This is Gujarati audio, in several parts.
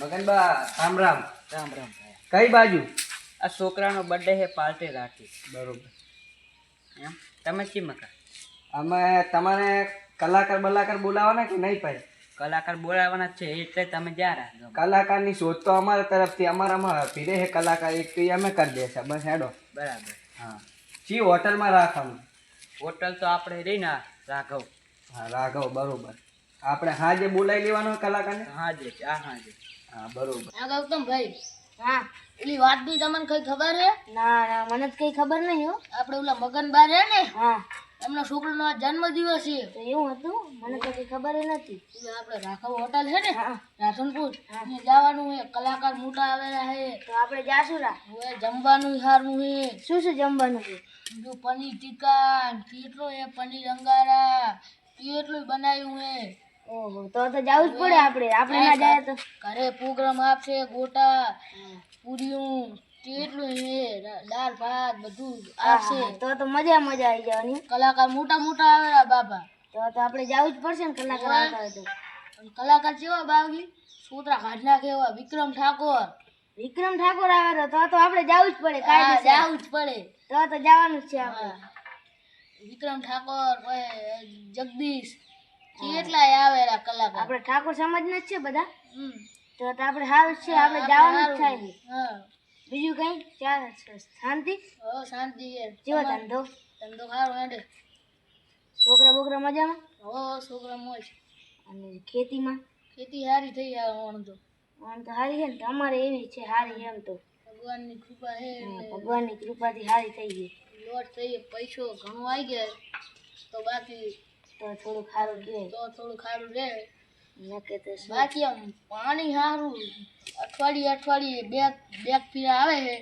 મગનબા રામ રામ. રામ રામ. કઈ બાજુ? આ છોકરાનો બર્થડે છે, પાર્ટી રાખી. બરોબર. એમ તમે કેમ કા? અમે તમારે કલાકાર બલાકાર બોલાવાના કે નહીં ભાઈ? કલાકાર બોલાવવાના જ છે એટલે તમે જ્યાં રાખજો. કલાકારની શોધ તો અમારા તરફથી અમારામાં ભીડે છે કલાકાર, એક તો ઈ અમે કરી દેશે. બસ હેડો. બરાબર. હા, ચી હોટલમાં રાખવાનું? હોટલ તો આપણે રહી ના રાઘવ. હા રાઘવ, બરોબર. આપણે હાજે બોલાવી લેવાનો કલાકારને? હાજે હાજે. હા બરોબર. હા ગૌતમભાઈ, હા એલી વાત બી તમને કઈ ખબર હે? ના ના, મને તો કઈ ખબર નહીં હો. આપણે ઓલા મગનબા રે ને, હા, એમનો છોકરાનો જન્મદિવસ છે. તો એવું હતું? મને તો કઈ ખબર નથી. આપણે રાઘવ હોટલ છે ને, રાધનપુર, ત્યાં જવાનું હે. કલાકાર મોટા આવેલા હે, તો આપણે જાશું. હવે જમવાનું સારું હે. શું શું જમવાનું છે? જો પનીર ટીકા, કેટલો હે, પનીર અંગારા, કેટલું બનાવ્યું હે. ઓહો, તો જવું જ પડે. આપણે ના જાય તો ઘરે પ્રોગ્રામ આપશે. ગોટા, પૂરીયું, કેટલું હે, દાળ ભાત બધું આપશે. તો મજા આવી જવાની. કલાકાર મોટા મોટા આવેલા બાબા, તો આપણે જવું જ પડશે ને. કલાકાર આવતા હોય તો. કલાકાર કેવા બાવગી છોકરા કાઢ નાખે એવા વિક્રમ ઠાકોર. વિક્રમ ઠાકોર આવે તો આપણે જવું જ પડે. જવું જ પડે. તો જવાનું જ છે આપણે. વિક્રમ ઠાકોર, જગદીશ, કેટલા આવેલા કલાકાર. આપણે ઠાકોર સમાજ ના જ છે બધા. તો આપણે હાલ છે, આપણે જવાનું જ થાય. બીજું કઈ ચાલ શાંતિ? શાંતિ. કેવો ધંધો? ધંધો સારો હેડે. છોકરા બોકરા મજામાં? છોકરા મોજ. અને ખેતીમાં? ખેતી સારી થઈ જાય. ઓણ તો સારી છે ને. અમારે એવી છે સારી. એમ તો ભગવાનની કૃપા છે. ભગવાનની કૃપાથી સારી થઈ ગઈ. લોટ થઈ પૈસો ઘણો આવી ગયા તો બાકી તો થોડું ખારું રહે. બાકી આમ પાણી સારું અઠવાડિયે બે ફીરા આવે છે.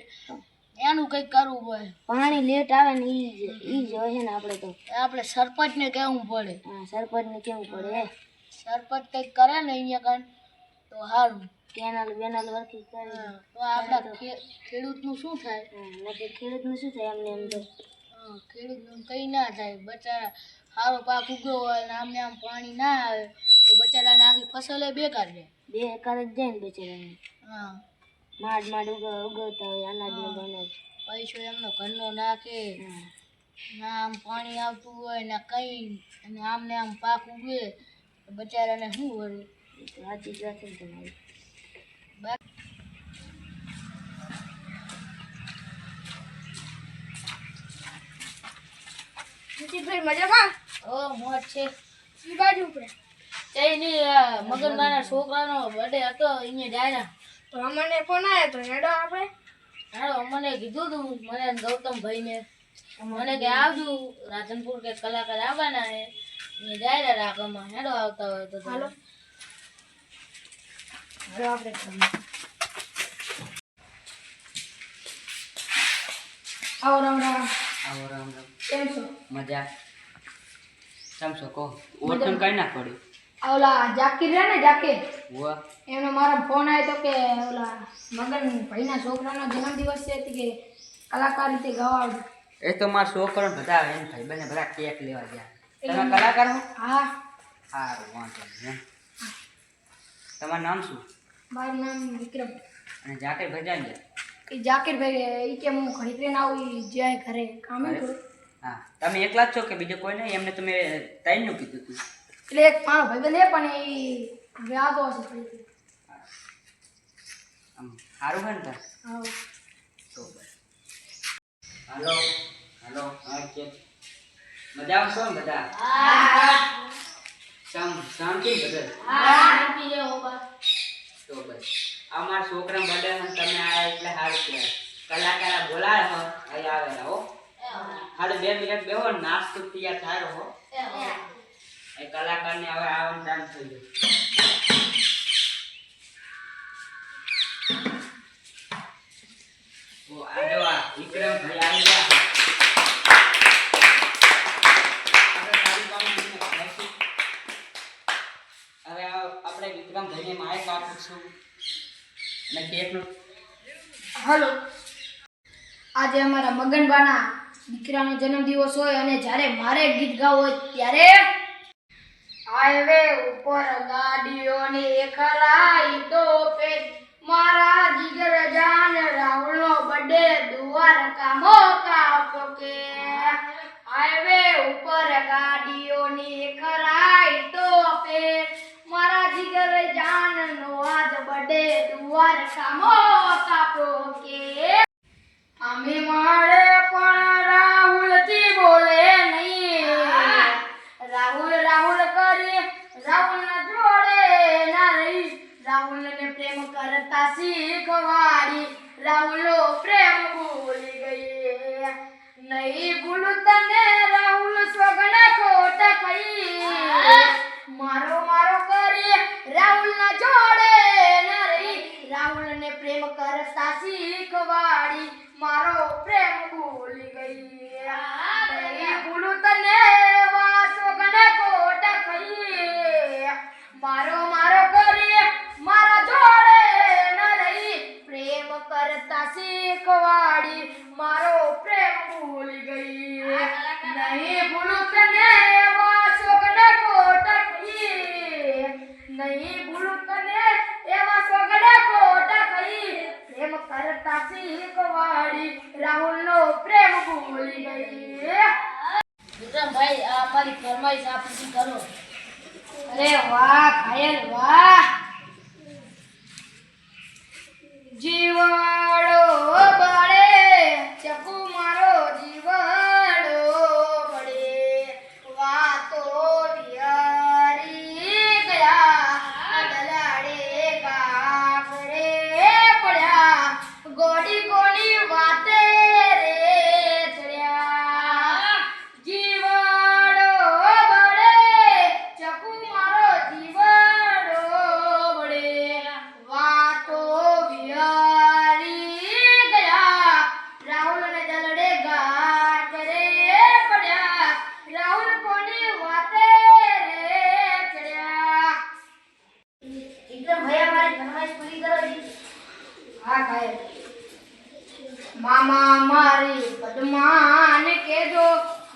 એનું કંઈક કરવું પડે. પાણી લેટ આવે ને ઈ જ હોય છે ને. આપણે સરપંચને કહેવું પડે. હા, સરપંચને કહેવું પડે. સરપંચ કંઈક કરે ને અહીંયા કાન તો સારું. કેનાલ વેનાલ વર્કી કરે તો આપણા ખેડૂતનું શું થાય? ખેડૂતનું શું થાય? એમને એમ તો ખેડૂતનું કંઈ ના થાય. બચારા સારો પાક ઉગ્યો હોય ને આમને આમ પાણી ના આવે તો બચારાને આખી ફસલ બેકાર જાય. બેકાર જ જાય ને બચારાને. હા, માંડ ઉગવતા હોય અનાજ ને બનાજ. પૈસો એમનો ઘરનો નાખે ના, આમ પાણી આવતું હોય ને કંઈ, અને આમને આમ પાક ઉગે તો બચારાને શું વળે. સાચી વાત છે તમારી. મજામાં? મોજ છે. ઈ બાજુ ઉપર કઈ નહીં. મગનબાના છોકરાનો બર્થડે હતો, અહીંયા જાય. તો અમને ફોન આવ્યો તો હેડો આપણે. હેડો, અમને કીધું તું, મને ગૌતમભાઈને. મને કે આવજો રાધનપુર, કે કલાકાર આવવાના હે. અહીંયા જાય રાખવામાં. હેડો આવતા હોય તો હાલો. આપણે આવો. રામ રામ. આવો રામ રામ. કેમ છો? મજા. કેમ છો કહો? ઓળખાણ કઈ ના પડી. ઓલા જાકીર રે ને, જાકીર, વાહ. એનો મારા ફોન આવ્યો તો કે ઓલા મગન ભાઈના છોકરાનો જન્મદિવસ છે કે કલાકાર રીતે ગવાડો. એ તો મારા છોકરો બધા એમ ભાઈ બને બધા કેક લેવા ગયા. તમે કલાકાર હો? હા. સારું, વાંધો નહીં. તમારું નામ શું? મારું નામ વિક્રમ. અને જાકેર ભજાન છે. એ જાકીરભાઈ એ કે હું ઘણી ટ્રેન આવું જાય ઘરે કામ કરું. હા, તમે એકલા જ છો કે બીજો કોઈ નહીં? એમને તમે ત્રણનું કીધું હતું. એટલે એક મારો ભાઈ લે પણ એ હવે આવતો હશે ફરીથી. આમ સારું હોય ને તાર? હા. તો બસ. હાલો હાલો. હા, કે મજા આવશો ને બધા? હા. શાંતિ બધા? હા, શાંતિ છે ઓબા. તો બસ. અમારા છોકરા બર્થડે માં તમે આયા એટલે સારું કહેવાય. કલાકાર બોલાય હો, અહીં આવેલા હો. ખાલી 2 મિનિટ બેહો, નાસ્તો તૈયાર થાય હો. એ કલાકારને હવે આવવાનું ટાઈમ થઈ ગયો. ઓ આજો આ વિક્રમ ભાઈ આવી ગયા. હવે આપણે વિક્રમ ભાઈને માઇક આપીશું અને કેકનું. હાલો. આજે અમારા મગનબાના દીકરાનો જન્મદિવસ હોય અને જ્યારે મારે ગીત ગાવું હોય ત્યારે હાઈવે ઉપર ગાડીઓની ખરાઈ તો પે મારા જીગર જાન રાહુલનો બર્થડે દ્વારકા મોકા પોકે હાઈવે ઉપર ગાડીઓની ખરાઈ તો પે મારા જીગર જાન નો આજ બર્થડે દ્વારકા મોકા પોકે અમે મળે પણ રાહુલ થી બોલે નહીં રાહુલ રાહુલ કરે રાહુલ ના જોડે ના રહી રાહુલ ને પ્રેમ કરતા શીખવાડી રાહુલો પ્રેમ ભૂલી ગઈ નહીં ભૂલું તને રાહુલ સોગન ખોટ ખાઈ મારો મારો કરે રાહુલ ના જોડે ના રહી રાહુલ ને પ્રેમ કરતા શીખવાડી મારો પ્રેમ ભૂલી ગઈ નહીં ભૂલું તને મારો મારો કરે મારા જોડે ન રહી પ્રેમ કરતા શીખવાડી મારો પ્રેમ ભૂલી ગઈ નહીં ભૂલું તને એવા સોગન ખોટકી નહીં ભૂલું તને એવા સોગન ખોટકી પ્રેમ કરતા શીખવાડી રાહુલનો પ્રેમ ભૂલી ગઈ વિક્રમભાઈ આ મારી ફરમાઈશ આપ પૂરી કરો અરે વાહ ઘાયલ વાહ જીવાડો બળે ચકુ મારો જીવાડો બળે વાતો વિહારી ગયા દલાડે ગાગરે પડ્યા ગોડી કોની વાતે રે ચડ્યા જીવાડો બળે ચકુ મારો જીવાડો બળે વાતો વિહારી ગયા રાહુલ ને દલડે ઘાટ રે પડ્યા રાહુલ કોની વાતે રે ચડ્યા એકદમ ભયા મારી ફરમાઈશ પૂરી કરો જી હા કાય મામા મારી પદ્માન કેજો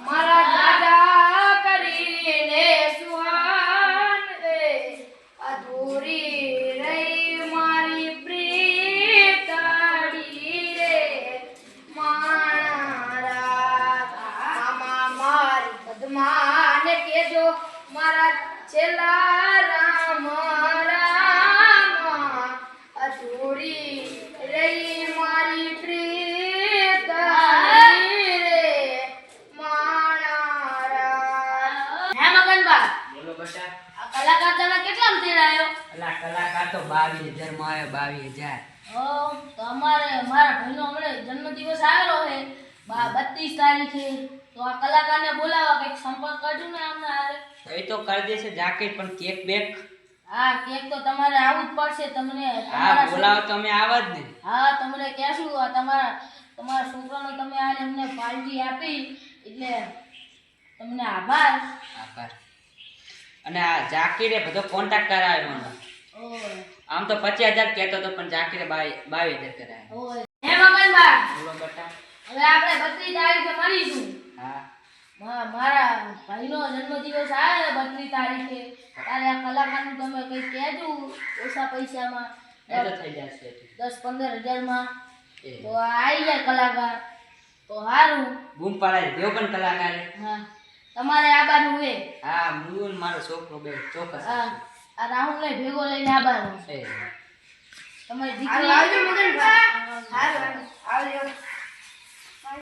મારા દાદા કરીને સુહાન રે અધૂરી રહી મારી પ્રીતડી રે મારા મામા મારી પદ્માન કેજો મારા છેલ્લા રામ રામ અધૂરી રહી મારી પ્રીતડી રે મારા હે મગનબા બોલો બેટા આ કલાકાર તમે કેટલામાં થઈ રહ્યો અલા કલાકાર તો 22,000 માં આવ્યો 22,000 તો અમારે મારા ભાઈનો હમણાં જન્મદિવસ આવેલો છે 32 તારીખે તો આ કલાકારને બોલાવવા કંઈક સંપર્ક કરજો ને અમને હારે તો એ તો કરી દેશે જાકેટ પણ કેક બેક હા કેક તો તમારે આવવું જ પડશે તમને હા બોલાવો તો અમે આવા જ ને હા તમને કહેશું આ તમારા છોકરાનો તમે આજે અમને પાર્ટી આપી એટલે તમને આભાર આભાર અને આ જાકીરે બધો કોન્ટેક્ટ કરાવ્યો મને ઓય આમ તો 25,000 કહેતો તો પણ જાકીરે 22,000 કરાવ્યો ઓય હે મગનબા બોલો બેટા હવે આપણે 32 તારીખે મળીશું હા મારા ભાઈનો જન્મદિવસ આવે 32 તારીખે તારે આ કલાકારનું તમે કંઈ કહેજો ઓછા પૈસામાં એ તો થઈ જશે 10-15 હજારમાં એ તો આવી જાય કલાકાર તો સારું બૂમ પાડાય દેવ પણ કલાકારે હા તમારે આબાનું હોય હા મુન મારો છોકરો બે ચોક્કસ હા આ રાહુલને ભેગો લઈને આબાનું એ તમારી દીકરી